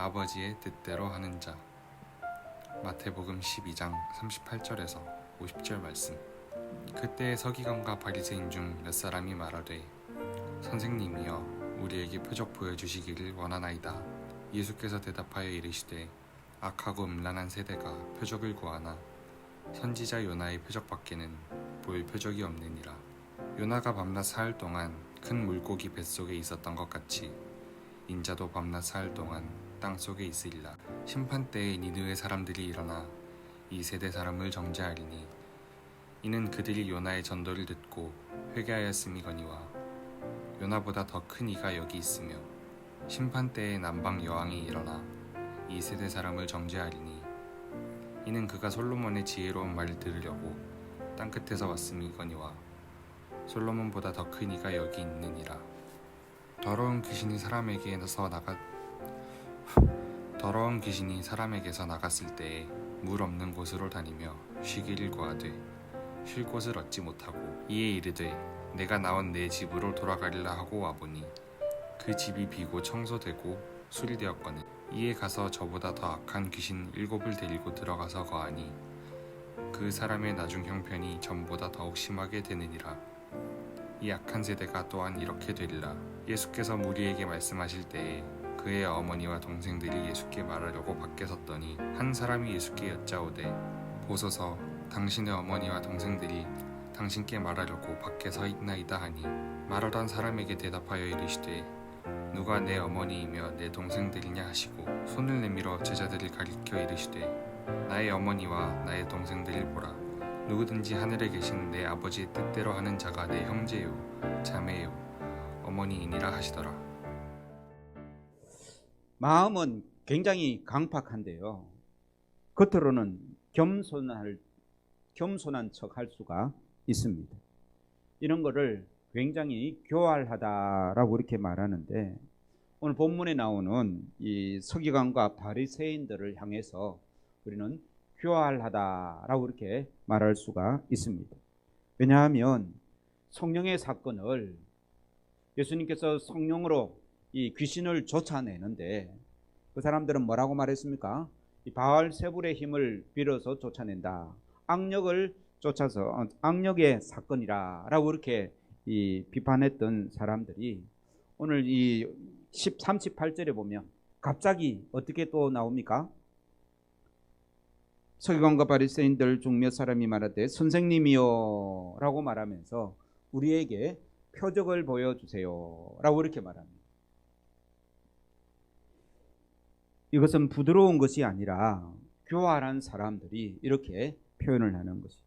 아버지의 뜻대로 하는 자. 마태복음 12장 38절에서 50절 말씀. 그때 서기관과 바리새인 중 몇 사람이 말하되 선생님이여 우리에게 표적 보여주시기를 원하나이다. 예수께서 대답하여 이르시되 악하고 음란한 세대가 표적을 구하나 선지자 요나의 표적밖에는 볼 표적이 없느니라. 요나가 밤낮 사흘 동안 큰 물고기 뱃속에 있었던 것 같이 인자도 밤낮 사흘 동안 땅속에 있으리라. 심판때에 니느웨 사람들이 일어나 이 세대 사람을 정죄하리니 이는 그들이 요나의 전도를 듣고 회개하였음이거니와 요나보다 더 큰 이가 여기 있으며 심판때에 남방 여왕이 일어나 이 세대 사람을 정죄하리니 이는 그가 솔로몬의 지혜로운 말을 들으려고 땅끝에서 왔음이거니와 솔로몬보다 더 큰 이가 여기 있느니라. 더러운 귀신이 사람에게서 나갔을 때에 물 없는 곳으로 다니며 쉬기를 구하되 쉴 곳을 얻지 못하고 이에 이르되 내가 나온 내 집으로 돌아가리라 하고 와보니 그 집이 비고 청소되고 수리되었거늘 이에 가서 저보다 더 악한 귀신 7을 데리고 들어가서 거하니 그 사람의 나중 형편이 전보다 더욱 심하게 되느니라. 이 악한 세대가 또한 이렇게 되리라. 예수께서 무리에게 말씀하실 때에 그의 어머니와 동생들이 예수께 말하려고 밖에 섰더니 한 사람이 예수께 여짜오되 보소서 당신의 어머니와 동생들이 당신께 말하려고 밖에 서 있나이다 하니 말하던 사람에게 대답하여 이르시되 누가 내 어머니이며 내 동생들이냐 하시고 손을 내밀어 제자들을 가리켜 이르시되 나의 어머니와 나의 동생들을 보라. 누구든지 하늘에 계신 내 아버지의 뜻대로 하는 자가 내 형제요 자매요 어머니이니라 하시더라. 마음은 굉장히 강팍한데요. 겉으로는 겸손한 척 할 수가 있습니다. 이런 거를 굉장히 교활하다라고 이렇게 말하는데 오늘 본문에 나오는 이 서기관과 바리새인들을 향해서 우리는 교활하다라고 이렇게 말할 수가 있습니다. 왜냐하면 성령의 사건을 예수님께서 성령으로 이 귀신을 쫓아내는데 그 사람들은 뭐라고 말했습니까? 이 바알세불의 힘을 빌어서 쫓아낸다. 악력을 쫓아서 악력의 사건이라라고 이렇게 비판했던 사람들이 오늘 이 38절에 보면 갑자기 어떻게 또 나옵니까? 서기관과 바리새인들 중 몇 사람이 말하되 선생님이요 라고 말하면서 우리에게 표적을 보여주세요 라고 이렇게 말합니다. 이것은 부드러운 것이 아니라 교활한 사람들이 이렇게 표현을 하는 것이죠.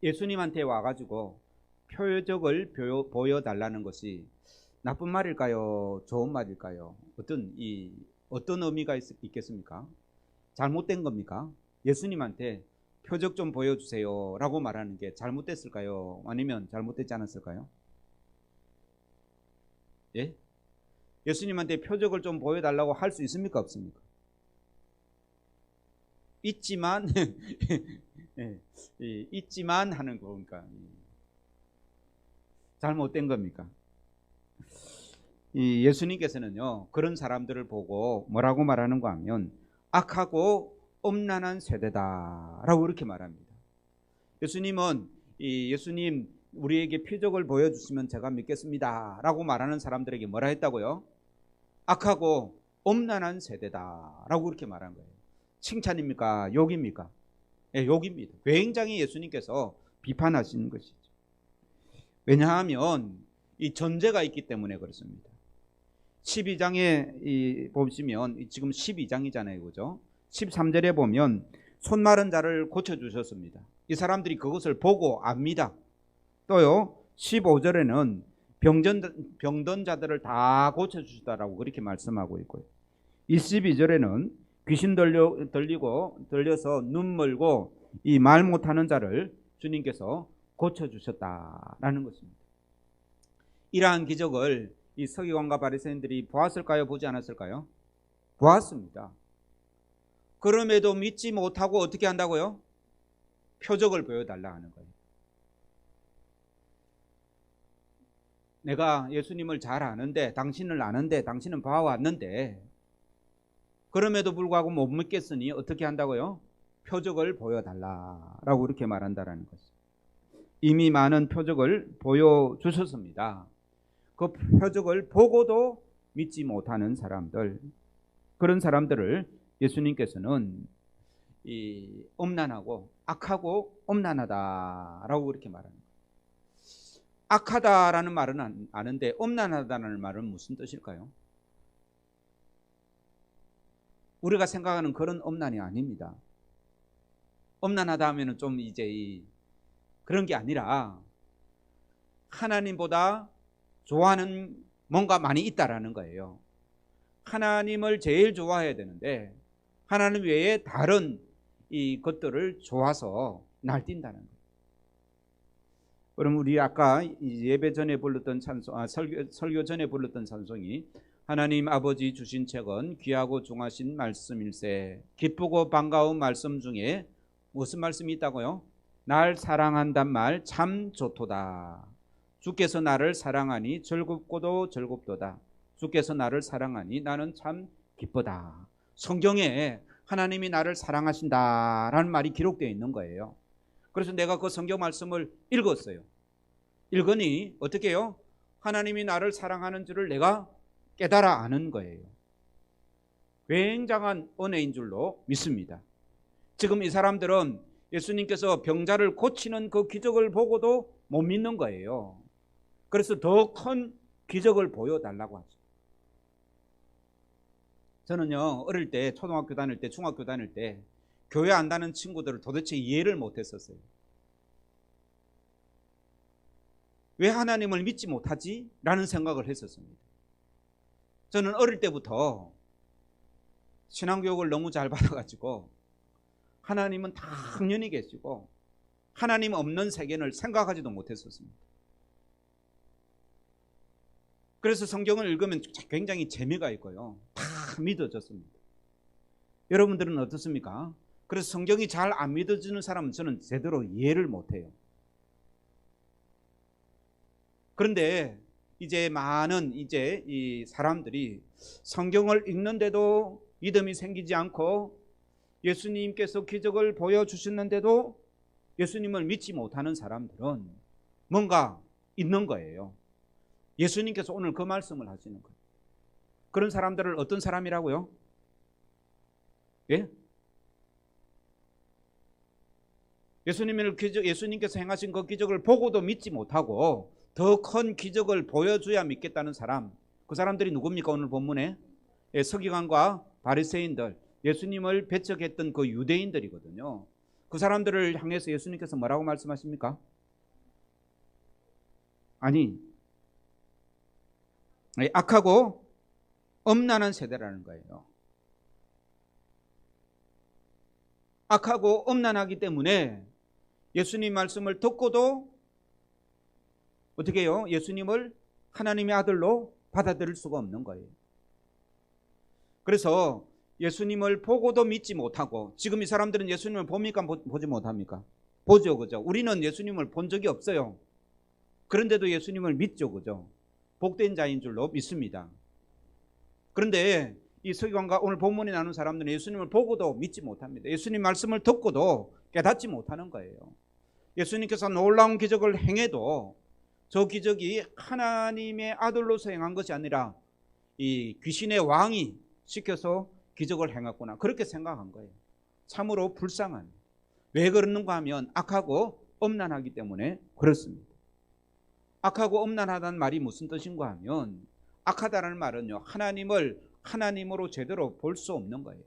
예수님한테 와가지고 표적을 보여달라는 것이 나쁜 말일까요? 좋은 말일까요? 어떤 의미가 있겠습니까? 잘못된 겁니까? 예수님한테 표적 좀 보여주세요 라고 말하는 게 잘못됐을까요? 아니면 잘못되지 않았을까요? 예? 예수님한테 표적을 좀 보여달라고 할 수 있습니까? 없습니까? 있지만 있지만 하는 거니까 잘못된 겁니까? 예수님께서는요 그런 사람들을 보고 뭐라고 말하는가 하면 악하고 음란한 세대다라고 이렇게 말합니다. 예수님은 예수님 우리에게 표적을 보여주시면 제가 믿겠습니다라고 말하는 사람들에게 뭐라 했다고요? 악하고 음란한 세대다라고 이렇게 말한 거예요. 칭찬입니까? 욕입니까? 네, 욕입니다. 굉장히 예수님께서 비판하시는 것이죠. 왜냐하면 이 전제가 있기 때문에 그렇습니다. 12장에 보시면 지금 12장이잖아요. 그죠? 13절에 보면 손 마른 자를 고쳐주셨습니다. 이 사람들이 그것을 보고 압니다. 또요 15절에는 병든 자들을 다 고쳐주시다라고 그렇게 말씀하고 있고요. 22절에는 귀신 들려서 눈 멀고 이 말 못하는 자를 주님께서 고쳐주셨다라는 것입니다. 이러한 기적을 이 서기관과 바리새인들이 보았을까요? 보지 않았을까요? 보았습니다. 그럼에도 믿지 못하고 어떻게 한다고요? 표적을 보여달라 하는 거예요. 내가 예수님을 잘 아는데, 당신을 아는데, 당신은 봐왔는데 그럼에도 불구하고 못 믿겠으니 어떻게 한다고요? 표적을 보여달라라고 이렇게 말한다라는 것이죠. 이미 많은 표적을 보여주셨습니다. 그 표적을 보고도 믿지 못하는 사람들, 그런 사람들을 예수님께서는 이 엄난하고 악하고 엄난하다라고 그렇게 말합니다. 악하다라는 말은 아는데 엄난하다는 말은 무슨 뜻일까요? 우리가 생각하는 그런 엄난이 아닙니다. 엄난하다 하면은 좀 이제 그런 게 아니라 하나님보다 좋아하는 뭔가 많이 있다라는 거예요. 하나님을 제일 좋아해야 되는데 하나님 외에 다른 이 것들을 좋아서 날뛴다는 거예요. 그럼 우리 아까 예배 전에 불렀던 찬송, 설교 전에 불렀던 찬송이 하나님 아버지 주신 책은 귀하고 중하신 말씀일세. 기쁘고 반가운 말씀 중에 무슨 말씀이 있다고요? 날 사랑한단 말 참 좋도다. 주께서 나를 사랑하니 즐겁고도 즐겁도다. 주께서 나를 사랑하니 나는 참 기쁘다. 성경에 하나님이 나를 사랑하신다라는 말이 기록되어 있는 거예요. 그래서 내가 그 성경 말씀을 읽었어요. 읽으니 어떻게 해요? 하나님이 나를 사랑하는 줄을 내가 깨달아 아는 거예요. 굉장한 은혜인 줄로 믿습니다. 지금 이 사람들은 예수님께서 병자를 고치는 그 기적을 보고도 못 믿는 거예요. 그래서 더 큰 기적을 보여달라고 하죠. 저는요, 어릴 때, 초등학교 다닐 때, 중학교 다닐 때 교회 안 다니는 친구들을 도대체 이해를 못했었어요. 왜 하나님을 믿지 못하지? 라는 생각을 했었습니다. 저는 어릴 때부터 신앙교육을 너무 잘 받아가지고 하나님은 당연히 계시고 하나님 없는 세계를 생각하지도 못했었습니다. 그래서 성경을 읽으면 굉장히 재미가 있고요, 다 믿어졌습니다. 여러분들은 어떻습니까? 그래서 성경이 잘 안 믿어지는 사람은 저는 제대로 이해를 못해요. 그런데 이제 많은 이 사람들이 성경을 읽는데도 믿음이 생기지 않고 예수님께서 기적을 보여주셨는데도 예수님을 믿지 못하는 사람들은 뭔가 있는 거예요. 예수님께서 오늘 그 말씀을 하시는 거예요. 그런 사람들을 어떤 사람이라고요? 예? 예수님께서 행하신 그 기적을 보고도 믿지 못하고 더 큰 기적을 보여줘야 믿겠다는 사람, 그 사람들이 누굽니까? 오늘 본문에 서기관과 바리새인들, 예수님을 배척했던 그 유대인들이거든요. 그 사람들을 향해서 예수님께서 뭐라고 말씀하십니까? 아니, 악하고 엄난한 세대라는 거예요. 악하고 엄난하기 때문에 예수님 말씀을 듣고도 어떻게 해요? 예수님을 하나님의 아들로 받아들일 수가 없는 거예요. 그래서 예수님을 보고도 믿지 못하고, 지금 이 사람들은 예수님을 봅니까? 보지 못합니까? 보죠, 그죠? 우리는 예수님을 본 적이 없어요. 그런데도 예수님을 믿죠, 그죠? 복된 자인 줄로 믿습니다. 그런데 이 서기관과 오늘 본문에 나눈 사람들은 예수님을 보고도 믿지 못합니다. 예수님 말씀을 듣고도 깨닫지 못하는 거예요. 예수님께서 놀라운 기적을 행해도 저 기적이 하나님의 아들로서 행한 것이 아니라 이 귀신의 왕이 시켜서 기적을 행했구나, 그렇게 생각한 거예요. 참으로 불쌍한. 왜 그러는가 하면 악하고 엄난하기 때문에 그렇습니다. 악하고 엄난하다는 말이 무슨 뜻인가 하면, 악하다는 말은요, 하나님을 하나님으로 제대로 볼 수 없는 거예요.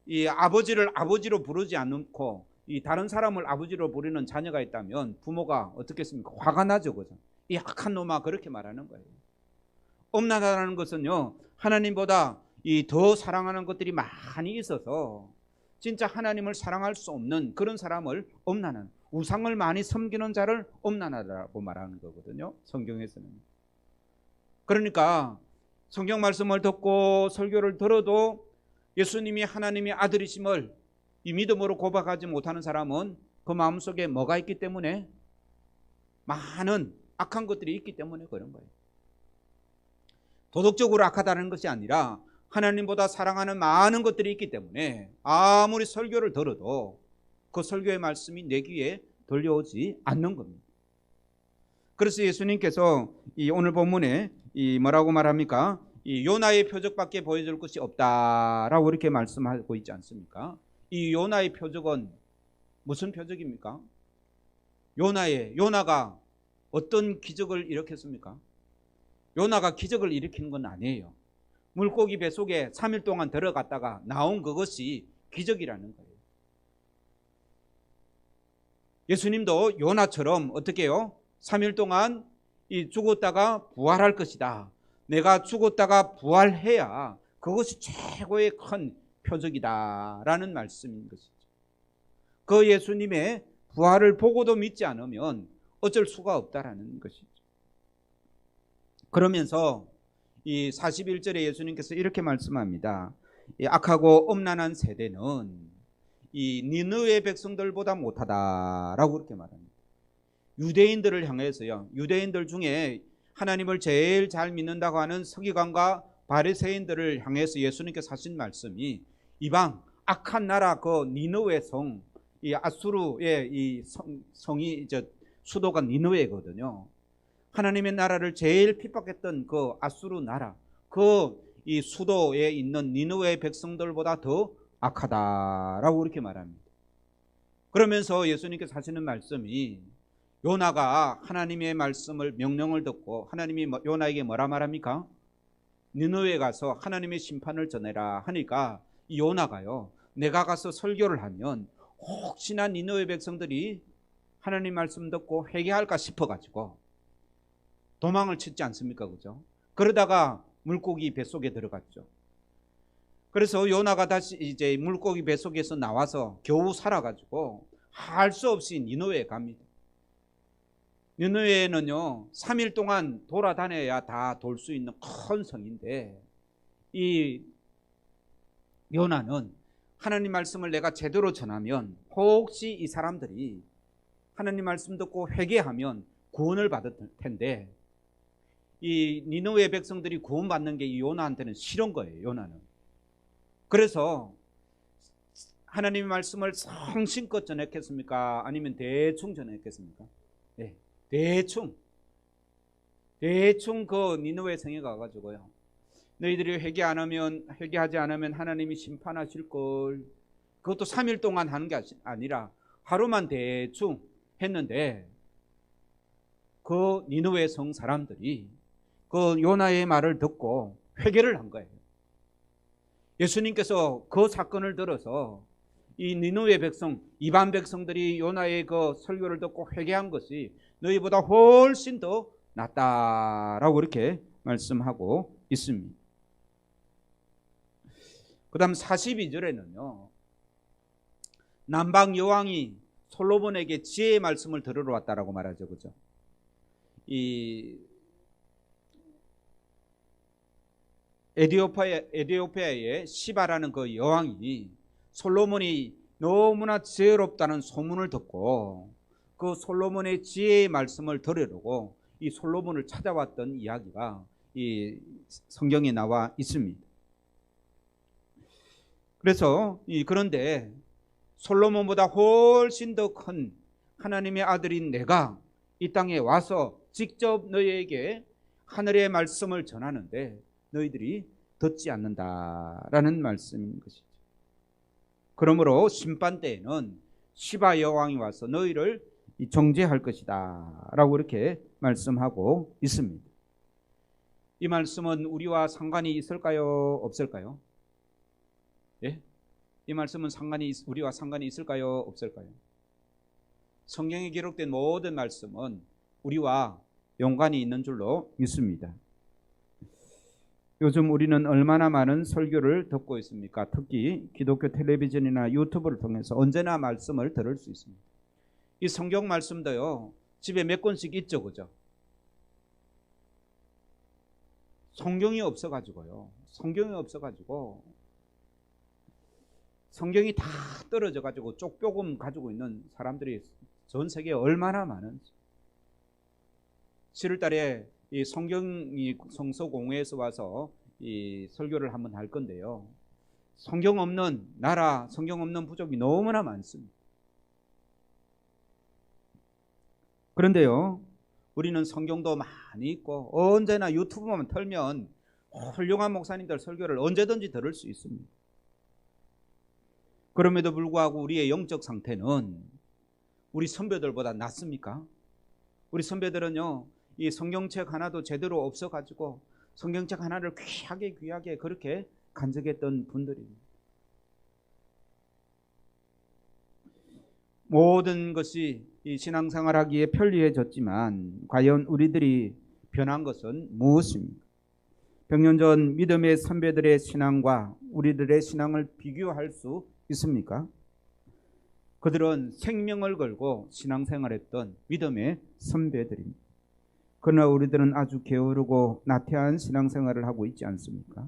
이 아버지를 아버지로 부르지 않고 이 다른 사람을 아버지로 부르는 자녀가 있다면 부모가 어떻겠습니까? 화가 나죠, 그죠? 이 악한 놈아, 그렇게 말하는 거예요. 엄난하다는 것은요, 하나님보다 이 더 사랑하는 것들이 많이 있어서 진짜 하나님을 사랑할 수 없는 그런 사람을 엄난한, 우상을 많이 섬기는 자를 엄난하다고 말하는 거거든요, 성경에서는. 그러니까 성경 말씀을 듣고 설교를 들어도 예수님이 하나님의 아들이심을 이 믿음으로 고백하지 못하는 사람은 그 마음속에 뭐가 있기 때문에? 많은 악한 것들이 있기 때문에 그런 거예요. 도덕적으로 악하다는 것이 아니라 하나님보다 사랑하는 많은 것들이 있기 때문에 아무리 설교를 들어도 그 설교의 말씀이 내 귀에 들려오지 않는 겁니다. 그래서 예수님께서 이 오늘 본문에 이 뭐라고 말합니까? 이 요나의 표적밖에 보여줄 것이 없다라고 이렇게 말씀하고 있지 않습니까? 이 요나의 표적은 무슨 표적입니까? 요나가 어떤 기적을 일으켰습니까? 요나가 기적을 일으킨 건 아니에요. 물고기 뱃속에 3일 동안 들어갔다가 나온 그것이 기적이라는 거예요. 예수님도 요나처럼 어떻게 해요? 3일 동안 죽었다가 부활할 것이다. 내가 죽었다가 부활해야 그것이 최고의 큰 표적이다라는 말씀인 것이죠. 그 예수님의 부활을 보고도 믿지 않으면 어쩔 수가 없다라는 것이죠. 그러면서 이 41절에 예수님께서 이렇게 말씀합니다. 이 악하고 엄란한 세대는 이 니느웨 백성들보다 못하다라고 그렇게 말합니다. 유대인들을 향해서요. 유대인들 중에 하나님을 제일 잘 믿는다고 하는 서기관과 바리새인들을 향해서 예수님께서 하신 말씀이 이방 악한 나라 그 니느웨 성, 이 아수르의 이 성이 수도가 니느웨거든요. 하나님의 나라를 제일 핍박했던 그 아수르 나라, 그 이 수도에 있는 니느웨 백성들보다 더 악하다라고 그렇게 말합니다. 그러면서 예수님께서 하시는 말씀이 요나가 하나님의 말씀을 명령을 듣고 하나님이 요나에게 뭐라 말합니까? 니느웨에 가서 하나님의 심판을 전해라 하니까 이 요나가요, 내가 가서 설교를 하면 혹시나 니느웨 백성들이 하나님 말씀 듣고 회개할까 싶어가지고 도망을 치지 않습니까? 그죠? 그러다가 물고기 뱃속에 들어갔죠. 그래서 요나가 다시 이제 물고기 뱃속에서 나와서 겨우 살아가지고 할 수 없이 니느웨에 갑니다. 니느웨는요 3일 동안 돌아다녀야 다 돌 수 있는 큰 성인데 이 요나는 하나님 말씀을 내가 제대로 전하면 혹시 이 사람들이 하나님 말씀 듣고 회개하면 구원을 받을 텐데 이 니느웨 백성들이 구원받는 게 이 요나한테는 싫은 거예요. 요나는. 그래서 하나님의 말씀을 성심껏 전했겠습니까? 아니면 대충 전했겠습니까? 네, 대충 그 니느웨 성에 가가지고요. 너희들이 회개하지 않으면 하나님이 심판하실 걸. 그것도 3일 동안 하는 게 아니라 하루만 대충 했는데 그 니느웨 성 사람들이 그 요나의 말을 듣고 회개를 한 거예요. 예수님께서 그 사건을 들어서 이 니느웨 백성, 이방 백성들이 요나의 그 설교를 듣고 회개한 것이 너희보다 훨씬 더 낫다라고 이렇게 말씀하고 있습니다. 그 다음 42절에는요 남방 여왕이 솔로몬에게 지혜의 말씀을 들으러 왔다라고 말하죠. 그죠? 이 에디오피아의 시바라는 그 여왕이 솔로몬이 너무나 지혜롭다는 소문을 듣고 그 솔로몬의 지혜의 말씀을 들으려고 이 솔로몬을 찾아왔던 이야기가 이 성경에 나와 있습니다. 그래서 그런데 솔로몬보다 훨씬 더 큰 하나님의 아들인 내가 이 땅에 와서 직접 너희에게 하늘의 말씀을 전하는데 너희들이 듣지 않는다라는 말씀인 것이죠. 그러므로 심판 때에는 시바 여왕이 와서 너희를 정죄할 것이다 라고 이렇게 말씀하고 있습니다. 이 말씀은 우리와 상관이 있을까요? 없을까요? 예? 이 말씀은 우리와 상관이 있을까요? 없을까요? 성경에 기록된 모든 말씀은 우리와 연관이 있는 줄로 믿습니다. 요즘 우리는 얼마나 많은 설교를 듣고 있습니까? 특히 기독교 텔레비전이나 유튜브를 통해서 언제나 말씀을 들을 수 있습니다. 이 성경 말씀도요 집에 몇 권씩 있죠, 그죠? 성경이 없어가지고 성경이 다 떨어져가지고 쪽뼈금 가지고 있는 사람들이 전 세계에 얼마나 많은지. 7월 달에 이 성서 공회에서 와서 이 설교를 한번 할 건데요. 성경 없는 나라, 성경 없는 부족이 너무나 많습니다. 그런데요, 우리는 성경도 많이 있고 언제나 유튜브만 틀면 훌륭한 목사님들 설교를 언제든지 들을 수 있습니다. 그럼에도 불구하고 우리의 영적 상태는 우리 선배들보다 낫습니까? 우리 선배들은요, 이 성경책 하나도 제대로 없어가지고 성경책 하나를 귀하게 그렇게 간직했던 분들입니다. 모든 것이 이 신앙생활하기에 편리해졌지만 과연 우리들이 변한 것은 무엇입니까? 100년 전 믿음의 선배들의 신앙과 우리들의 신앙을 비교할 수 있습니까? 그들은 생명을 걸고 신앙생활했던 믿음의 선배들입니다. 그러나 우리들은 아주 게으르고 나태한 신앙생활을 하고 있지 않습니까?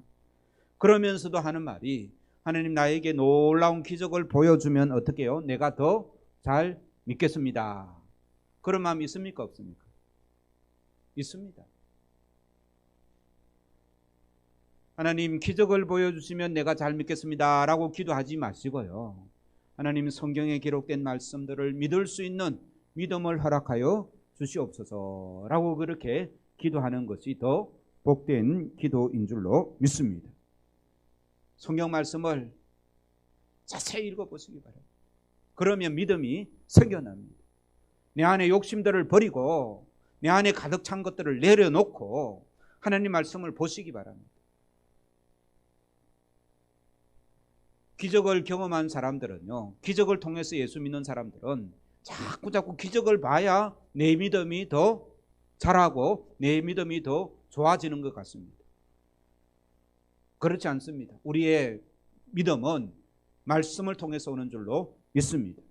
그러면서도 하는 말이, 하나님 나에게 놀라운 기적을 보여주면 어떻게 해요? 내가 더 잘 믿겠습니다. 그런 마음이 있습니까? 없습니까? 있습니다. 하나님 기적을 보여주시면 내가 잘 믿겠습니다 라고 기도하지 마시고요, 하나님 성경에 기록된 말씀들을 믿을 수 있는 믿음을 허락하여 주시옵소서 라고 그렇게 기도하는 것이 더 복된 기도인 줄로 믿습니다. 성경 말씀을 자세히 읽어보시기 바랍니다. 그러면 믿음이 생겨납니다. 내 안에 욕심들을 버리고 내 안에 가득 찬 것들을 내려놓고 하나님 말씀을 보시기 바랍니다. 기적을 경험한 사람들은요, 기적을 통해서 예수 믿는 사람들은 자꾸 기적을 봐야 내 믿음이 더 자라고 내 믿음이 더 좋아지는 것 같습니다. 그렇지 않습니다. 우리의 믿음은 말씀을 통해서 오는 줄로 믿습니다.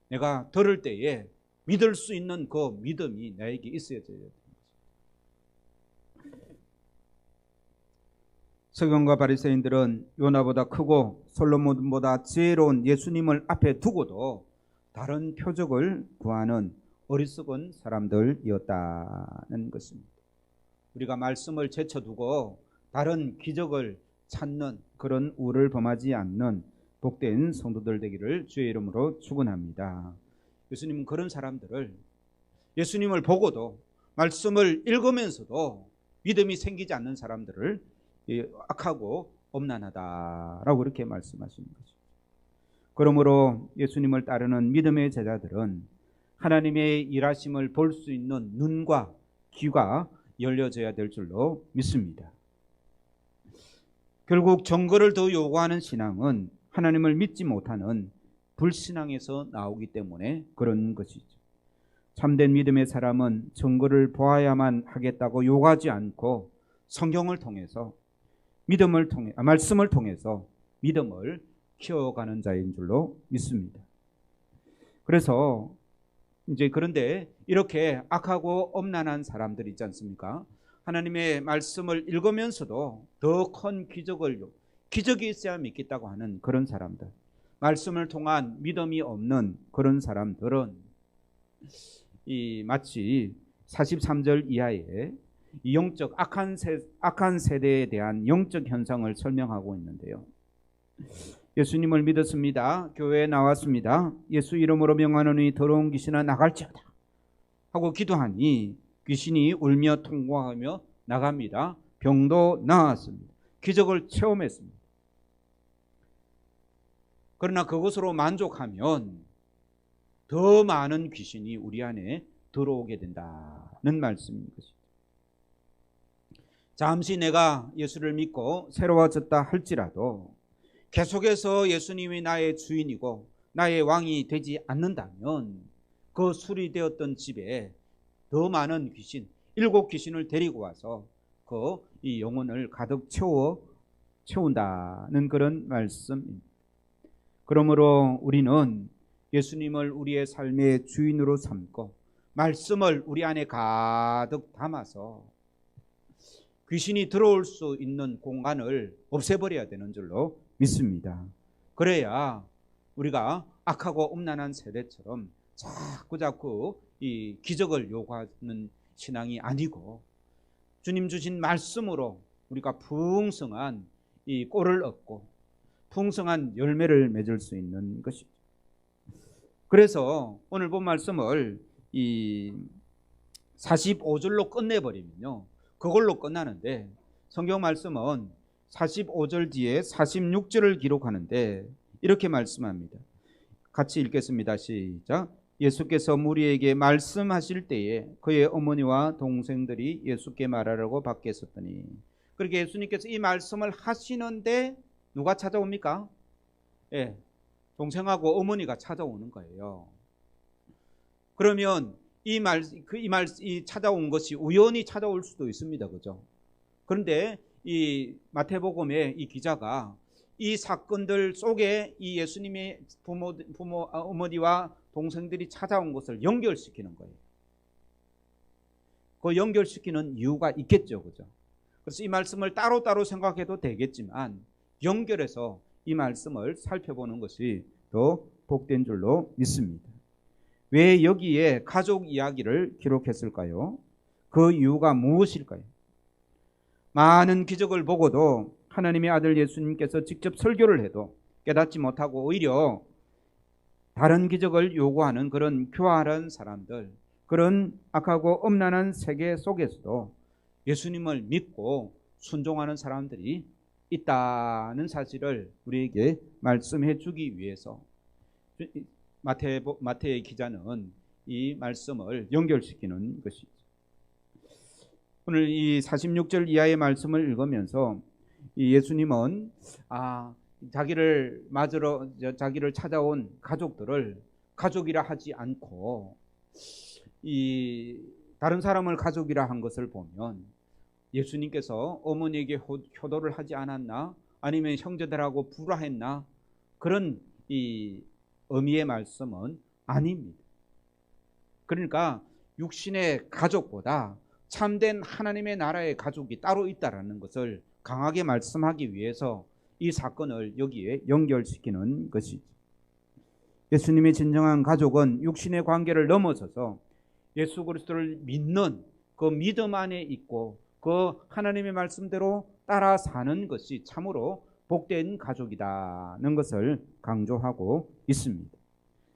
내가 들을 때에 믿을 수 있는 그 믿음이 나에게 있어야 돼요. 서기관과 바리새인들은 요나보다 크고 솔로몬보다 지혜로운 예수님을 앞에 두고도 다른 표적을 구하는 어리석은 사람들이었다는 것입니다. 우리가 말씀을 제쳐두고 다른 기적을 찾는 그런 우를 범하지 않는 복된 성도들 되기를 주의 이름으로 축원합니다. 예수님은 그런 사람들을, 예수님을 보고도 말씀을 읽으면서도 믿음이 생기지 않는 사람들을 악하고 엄난하다라고 그렇게 말씀하시는 거죠. 그러므로 예수님을 따르는 믿음의 제자들은 하나님의 일하심을 볼 수 있는 눈과 귀가 열려져야 될 줄로 믿습니다. 결국 증거를 더 요구하는 신앙은 하나님을 믿지 못하는 불신앙에서 나오기 때문에 그런 것이죠. 참된 믿음의 사람은 증거를 보아야만 하겠다고 요구하지 않고 성경을 통해서 말씀을 통해서 믿음을 키워가는 자인 줄로 믿습니다. 그래서 그런데 이렇게 악하고 엄난한 사람들 있지 않습니까? 하나님의 말씀을 읽으면서도 더 큰 기적이 있어야 믿겠다고 하는 그런 사람들, 말씀을 통한 믿음이 없는 그런 사람들은 마치 43절 이하에 이 영적 악한 세대에 대한 영적 현상을 설명하고 있는데요. 예수님을 믿었습니다. 교회에 나왔습니다. 예수 이름으로 명하노니 더러운 귀신아 나갈지어다 하고 기도하니 귀신이 울며 통곡하며 나갑니다. 병도 나았습니다. 기적을 체험했습니다. 그러나 그것으로 만족하면 더 많은 귀신이 우리 안에 들어오게 된다는 말씀인 것이죠. 잠시 내가 예수를 믿고 새로워졌다 할지라도 계속해서 예수님이 나의 주인이고 나의 왕이 되지 않는다면 그 수리되었던 집에 더 많은 귀신, 7귀신을 데리고 와서 이 영혼을 가득 채운다는 그런 말씀입니다. 그러므로 우리는 예수님을 우리의 삶의 주인으로 삼고 말씀을 우리 안에 가득 담아서 귀신이 들어올 수 있는 공간을 없애버려야 되는 줄로 믿습니다. 그래야 우리가 악하고 음란한 세대처럼 자꾸 이 기적을 요구하는 신앙이 아니고 주님 주신 말씀으로 우리가 풍성한 이 꼴을 얻고 풍성한 열매를 맺을 수 있는 것이죠. 그래서 오늘 본 말씀을 이 45절로 끝내버리면요, 그걸로 끝나는데, 성경 말씀은 45절 뒤에 46절을 기록하는데 이렇게 말씀합니다. 같이 읽겠습니다. 시작. 예수께서 무리에게 말씀하실 때에 그의 어머니와 동생들이 예수께 말하라고 밖에 섰더니, 그렇게 예수님께서 이 말씀을 하시는데 누가 찾아옵니까? 예, 동생하고 어머니가 찾아오는 거예요. 그러면 이 찾아온 것이 우연히 찾아올 수도 있습니다. 그죠? 그런데 이 마태복음의 이 기자가 이 사건들 속에 이 예수님의 어머니와 동생들이 찾아온 것을 연결시키는 거예요. 그 연결시키는 이유가 있겠죠. 그죠? 그래서 이 말씀을 따로따로 생각해도 되겠지만 연결해서 이 말씀을 살펴보는 것이 더 복된 줄로 믿습니다. 왜 여기에 가족 이야기를 기록했을까요? 그 이유가 무엇일까요? 많은 기적을 보고도 하나님의 아들 예수님께서 직접 설교를 해도 깨닫지 못하고 오히려 다른 기적을 요구하는 그런 교활한 사람들, 그런 악하고 엄란한 세계 속에서도 예수님을 믿고 순종하는 사람들이 있다는 사실을 우리에게 말씀해 주기 위해서 마태의 기자는 이 말씀을 연결시키는 것이죠. 오늘 이 46절 이하의 말씀을 읽으면서 이 예수님은 자기를 찾아온 가족들을 가족이라 하지 않고 이 다른 사람을 가족이라 한 것을 보면 예수님께서 어머니에게 효도를 하지 않았나, 아니면 형제들하고 불화했나, 그런 이 의미의 말씀은 아닙니다. 그러니까 육신의 가족보다 참된 하나님의 나라의 가족이 따로 있다라는 것을 강하게 말씀하기 위해서 이 사건을 여기에 연결시키는 것이죠. 예수님의 진정한 가족은 육신의 관계를 넘어서서 예수 그리스도를 믿는 그 믿음 안에 있고 그 하나님의 말씀대로 따라 사는 것이 참으로 복된 가족이다는 것을 강조하고 있습니다.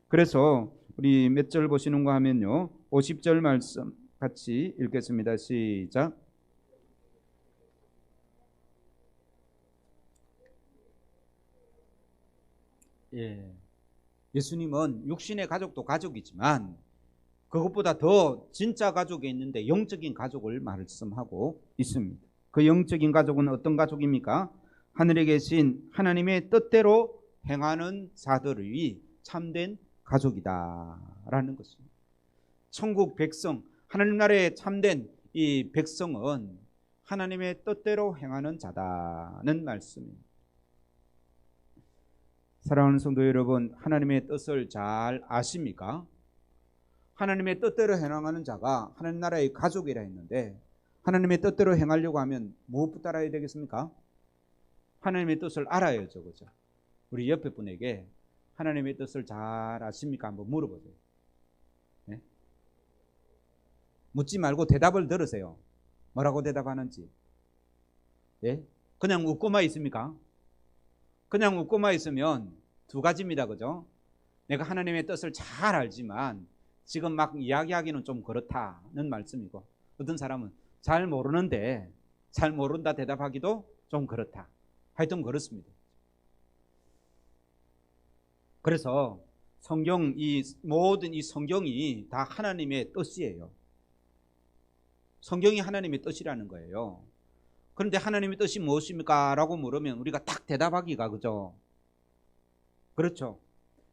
그래서 우리 몇 절 보시는가 하면요, 50절 말씀 같이 읽겠습니다. 시작. 예수님은 육신의 가족도 가족이지만 그것보다 더 진짜 가족이 있는데 영적인 가족을 말씀하고 있습니다. 그 영적인 가족은 어떤 가족입니까? 하늘에 계신 하나님의 뜻대로 행하는 자들이 참된 가족이다라는 것입니다. 천국 백성, 하나님 나라에 참된 이 백성은 하나님의 뜻대로 행하는 자다는 말씀입니다. 사랑하는 성도 여러분, 하나님의 뜻을 잘 아십니까? 하나님의 뜻대로 행하는 자가 하나님 나라의 가족이라 했는데, 하나님의 뜻대로 행하려고 하면 무엇부터 알아야 되겠습니까? 하나님의 뜻을 알아야죠. 그죠? 우리 옆에 분에게 하나님의 뜻을 잘 아십니까? 한번 물어보세요. 네? 묻지 말고 대답을 들으세요. 뭐라고 대답하는지. 예? 그냥 웃고만 있습니까? 그냥 웃고만 있으면 두 가지입니다. 그죠? 내가 하나님의 뜻을 잘 알지만 지금 막 이야기하기는 좀 그렇다는 말씀이고, 어떤 사람은 잘 모르는데 잘 모른다 대답하기도 좀 그렇다. 하여튼 그렇습니다. 그래서 모든 이 성경이 다 하나님의 뜻이에요. 성경이 하나님의 뜻이라는 거예요. 그런데 하나님의 뜻이 무엇입니까? 라고 물으면 우리가 딱 대답하기가, 그죠? 그렇죠.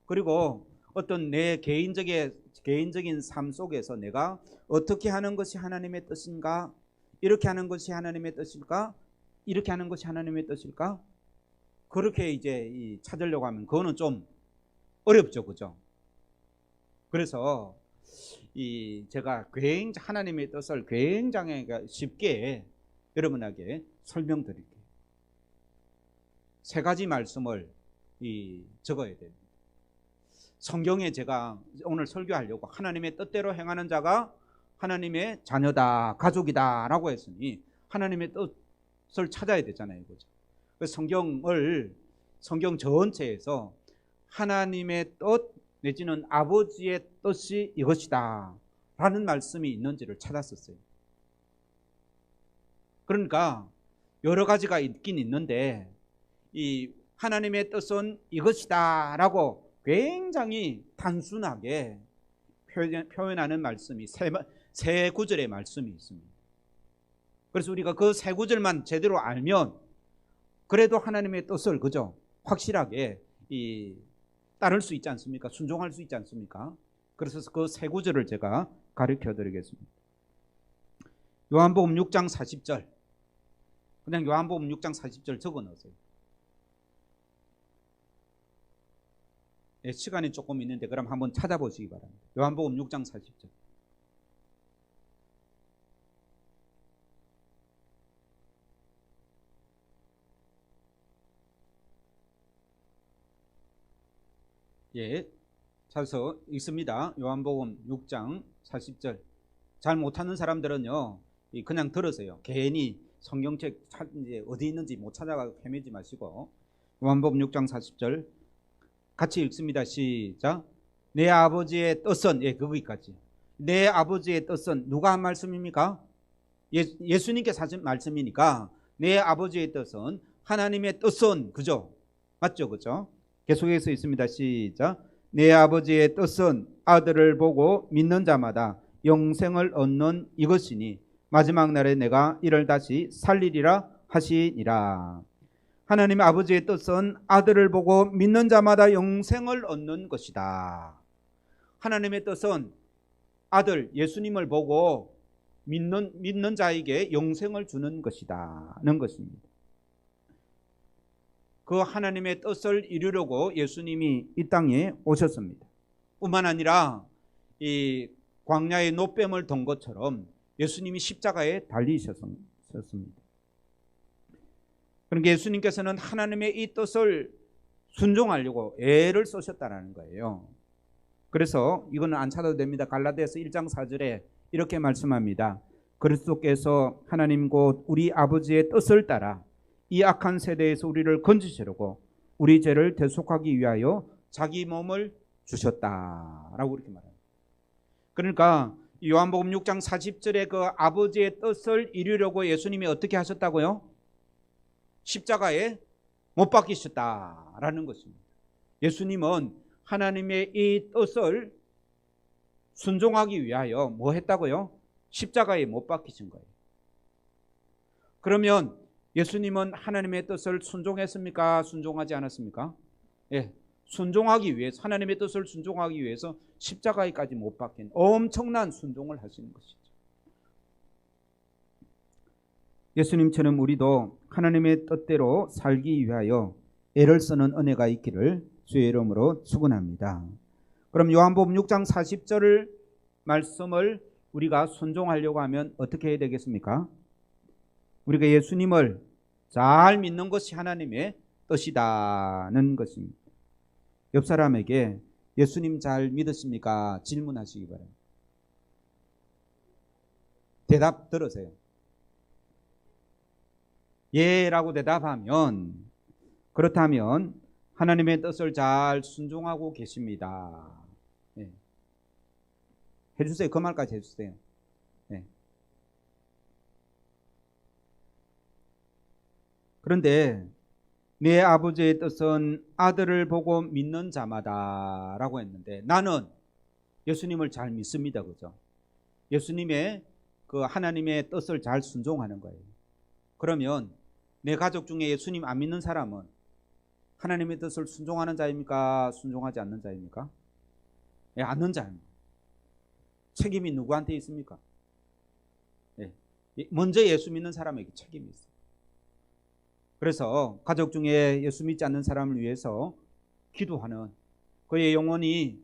그리고 어떤 내 개인적인 삶 속에서 내가 어떻게 하는 것이 하나님의 뜻인가? 이렇게 하는 것이 하나님의 뜻일까? 이렇게 하는 것이 하나님의 뜻일까? 그렇게 이제 찾으려고 하면 그거는 좀 어렵죠. 그죠? 그래서 제가 하나님의 뜻을 굉장히 쉽게 여러분에게 설명드릴게요. 세 가지 말씀을 적어야 됩니다. 성경에 제가 오늘 설교하려고 하나님의 뜻대로 행하는 자가 하나님의 자녀다, 가족이다 라고 했으니 하나님의 뜻을 찾아야 되잖아요. 그죠? 그래서 성경 전체에서 하나님의 뜻 내지는 아버지의 뜻이 이것이다 라는 말씀이 있는지를 찾았었어요. 그러니까 여러 가지가 있긴 있는데 이 하나님의 뜻은 이것이다 라고 굉장히 단순하게 표현하는 말씀이 세 구절의 말씀이 있습니다. 그래서 우리가 그 세 구절만 제대로 알면 그래도 하나님의 뜻을 그죠? 확실하게 따를 수 있지 않습니까? 순종할 수 있지 않습니까? 그래서 그 세 구절을 제가 가르쳐 드리겠습니다. 요한복음 6장 40절. 그냥 요한복음 6장 40절 적어 넣으세요. 네, 시간이 조금 있는데 그럼 한번 찾아보시기 바랍니다. 요한복음 6장 40절. 예, 찾아서 읽습니다. 요한복음 6장 40절. 잘 못하는 사람들은요, 그냥 들으세요. 괜히 성경책 이제 어디 있는지 못 찾아가고 헤매지 마시고. 요한복음 6장 40절 같이 읽습니다. 시작. 내 아버지의 뜻은, 예, 거기까지. 내 아버지의 뜻은 누가 한 말씀입니까? 예수님께서 하신 말씀이니까 내 아버지의 뜻은 하나님의 뜻은, 그죠? 맞죠? 그죠? 계속해서 있습니다. 시작. 내 아버지의 뜻은 아들을 보고 믿는 자마다 영생을 얻는 이것이니 마지막 날에 내가 이를 다시 살리리라 하시니라. 하나님의 아버지의 뜻은 아들을 보고 믿는 자마다 영생을 얻는 것이다. 하나님의 뜻은 아들 예수님을 보고 믿는 자에게 영생을 주는 것이다는 것입니다. 그 하나님의 뜻을 이루려고 예수님이 이 땅에 오셨습니다. 뿐만 아니라 이 광야의 노뱀을 돈 것처럼 예수님이 십자가에 달리셨습니다. 그러니까 예수님께서는 하나님의 이 뜻을 순종하려고 애를 쓰셨다는 거예요. 그래서 이거는 안 찾아도 됩니다. 갈라디아서 1장 4절에 이렇게 말씀합니다. 그리스도께서 하나님 곧 우리 아버지의 뜻을 따라 이 악한 세대에서 우리를 건지시려고 우리 죄를 대속하기 위하여 자기 몸을 주셨다라고 이렇게 말합니다. 그러니까 요한복음 6장 40절에 그 아버지의 뜻을 이루려고 예수님이 어떻게 하셨다고요? 십자가에 못 박히셨다라는 것입니다. 예수님은 하나님의 이 뜻을 순종하기 위하여 뭐 했다고요? 십자가에 못 박히신 거예요. 그러면 예수님은 하나님의 뜻을 순종했습니까? 순종하지 않았습니까? 예, 순종하기 위해서, 하나님의 뜻을 순종하기 위해서 십자가에까지 못 박힌 엄청난 순종을 하시는 것이죠. 예수님처럼 우리도 하나님의 뜻대로 살기 위하여 애를 쓰는 은혜가 있기를 주의 이름으로 축원합니다. 그럼 요한복음 6장 40절 말씀을 우리가 순종하려고 하면 어떻게 해야 되겠습니까? 우리가 예수님을 잘 믿는 것이 하나님의 뜻이다는 것입니다. 옆 사람에게 예수님 잘 믿으십니까? 질문하시기 바랍니다. 대답 들으세요. 예라고 대답하면 그렇다면 하나님의 뜻을 잘 순종하고 계십니다. 네. 해주세요. 그 말까지 해주세요. 네. 그런데 내 아버지의 뜻은 아들을 보고 믿는 자마다 라고 했는데 나는 예수님을 잘 믿습니다. 그죠? 예수님의 그 하나님의 뜻을 잘 순종하는 거예요. 그러면 내 가족 중에 예수님 안 믿는 사람은 하나님의 뜻을 순종하는 자입니까? 순종하지 않는 자입니까? 예, 않는 자입니다. 책임이 누구한테 있습니까? 예, 먼저 예수 믿는 사람에게 책임이 있어요. 그래서 가족 중에 예수 믿지 않는 사람을 위해서 기도하는 그의 영혼이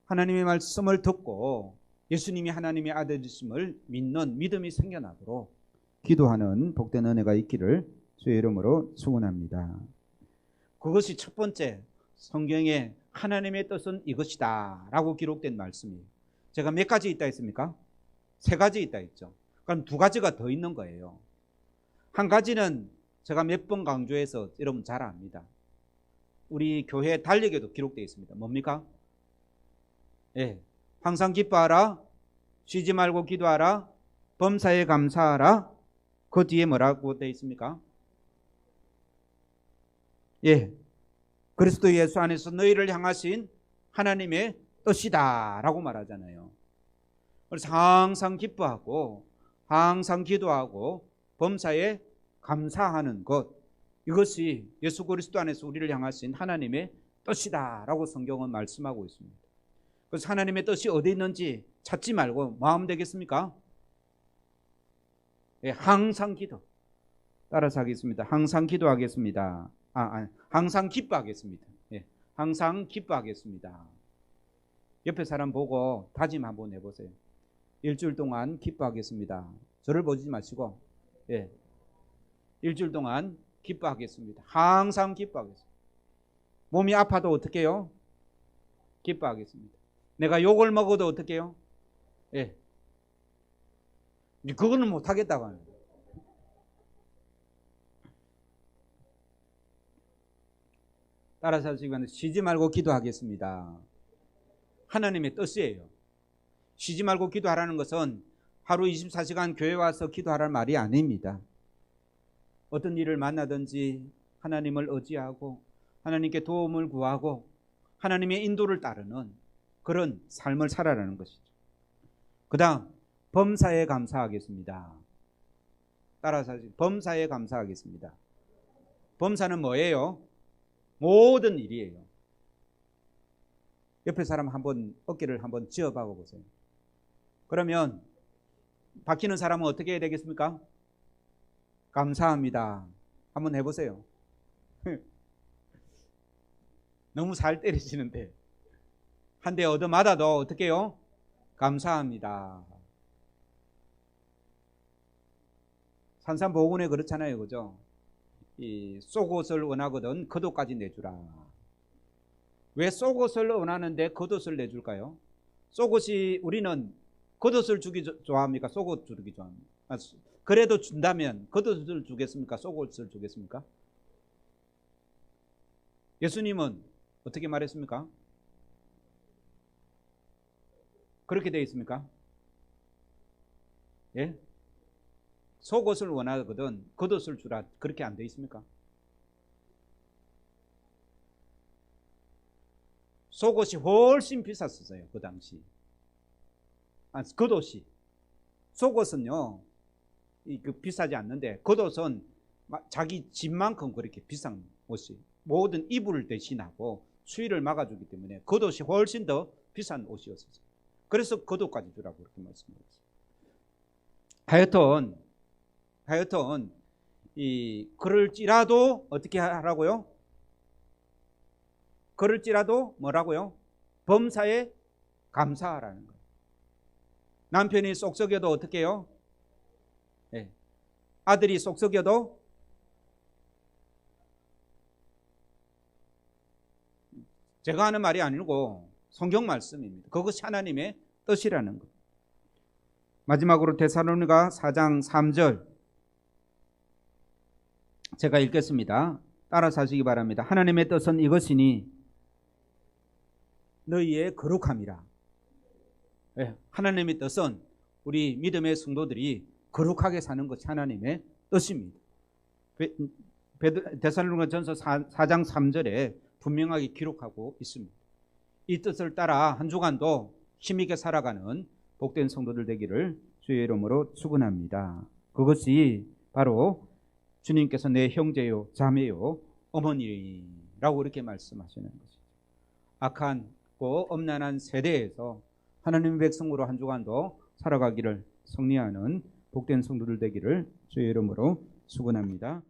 하나님의 말씀을 듣고 예수님이 하나님의 아들이심을 믿는 믿음이 생겨나도록 기도하는 복된 은혜가 있기를 주의 이름으로 축원합니다. 그것이 첫 번째 성경에 하나님의 뜻은 이것이다 라고 기록된 말씀이에요. 제가 몇 가지 있다 했습니까? 세 가지 있다 했죠. 그럼 두 가지가 더 있는 거예요. 한 가지는 제가 몇 번 강조해서 여러분 잘 압니다. 우리 교회 달력에도 기록되어 있습니다. 뭡니까? 예, 항상 기뻐하라, 쉬지 말고 기도하라, 범사에 감사하라. 그 뒤에 뭐라고 되어 있습니까? 예, 그리스도 예수 안에서 너희를 향하신 하나님의 뜻이다 라고 말하잖아요. 그래서 항상 기뻐하고 항상 기도하고 범사에 감사하는 것, 이것이 예수 그리스도 안에서 우리를 향하신 하나님의 뜻이다 라고 성경은 말씀하고 있습니다. 그래서 하나님의 뜻이 어디 있는지 찾지 말고 뭐 하면 되겠습니까? 예, 항상 기도. 따라서 하겠습니다. 항상 기도하겠습니다. 항상 기뻐하겠습니다. 예, 항상 기뻐하겠습니다. 옆에 사람 보고 다짐 한번 해보세요. 일주일 동안 기뻐하겠습니다. 저를 보지 마시고, 예, 일주일 동안 기뻐하겠습니다. 항상 기뻐하겠습니다. 몸이 아파도 어떻게 해요? 기뻐하겠습니다. 내가 욕을 먹어도 어떻게 해요? 예, 그거는 못하겠다고 하는 거예요. 따라서 하시면 쉬지 말고 기도하겠습니다. 하나님의 뜻이에요. 쉬지 말고 기도하라는 것은 하루 24시간 교회 와서 기도하라는 말이 아닙니다. 어떤 일을 만나든지 하나님을 의지하고 하나님께 도움을 구하고 하나님의 인도를 따르는 그런 삶을 살아라는 것이죠. 그 다음 범사에 감사하겠습니다. 따라서 범사에 감사하겠습니다. 범사는 뭐예요? 모든 일이에요. 옆에 사람 한번 어깨를 한번 쥐어박아 보세요. 그러면 박히는 사람은 어떻게 해야 되겠습니까? 감사합니다. 한번 해보세요. 너무 살 때리시는데 한 대 얻어맞아도 어떻게 해요? 감사합니다. 산산보건에 그렇잖아요, 그죠? 이 속옷을 원하거든 겉옷까지 내주라. 왜 속옷을 원하는데 겉옷을 내줄까요? 속옷이, 우리는 겉옷을 주기 좋아합니까? 속옷 주기 좋아합니까? 그래도 준다면 겉옷을 주겠습니까? 속옷을 주겠습니까? 예수님은 어떻게 말했습니까? 그렇게 되어 있습니까? 예? 속옷을 원하거든 겉옷을 주라, 그렇게 안 되어 있습니까? 속옷이 훨씬 비쌌었어요, 그 당시. 겉옷이. 속옷은요, 비싸지 않는데, 겉옷은 자기 집만큼 그렇게 비싼 옷이, 모든 이불을 대신하고 추위를 막아주기 때문에 겉옷이 훨씬 더 비싼 옷이었어요. 그래서 겉옷까지 주라고 그렇게 말씀드렸어요. 하여튼 그럴지라도 어떻게 하라고요? 그럴지라도 뭐라고요? 범사에 감사하라는 거예요. 남편이 쏙썩여도 어떻게 해요? 네. 아들이 쏙썩여도 제가 하는 말이 아니고 성경 말씀입니다. 그것이 하나님의 뜻이라는 것. 마지막으로 데살로니가 4장 3절 제가 읽겠습니다. 따라서 하시기 바랍니다. 하나님의 뜻은 이것이니 너희의 거룩함이라. 네, 하나님의 뜻은 우리 믿음의 성도들이 거룩하게 사는 것이 하나님의 뜻입니다. 데살로니가 전서 4장 3절에 분명하게 기록하고 있습니다. 이 뜻을 따라 한 주간도 힘있게 살아가는 복된 성도들 되기를 주의 이름으로 축원합니다. 그것이 바로 주님께서 내 형제요 자매요 어머니라고 이렇게 말씀하시는 것이죠. 악한 엄난한 세대에서 하나님의 백성으로 한 주간도 살아가기를 성리하는 복된 성도들 되기를 주의 이름으로 축원합니다.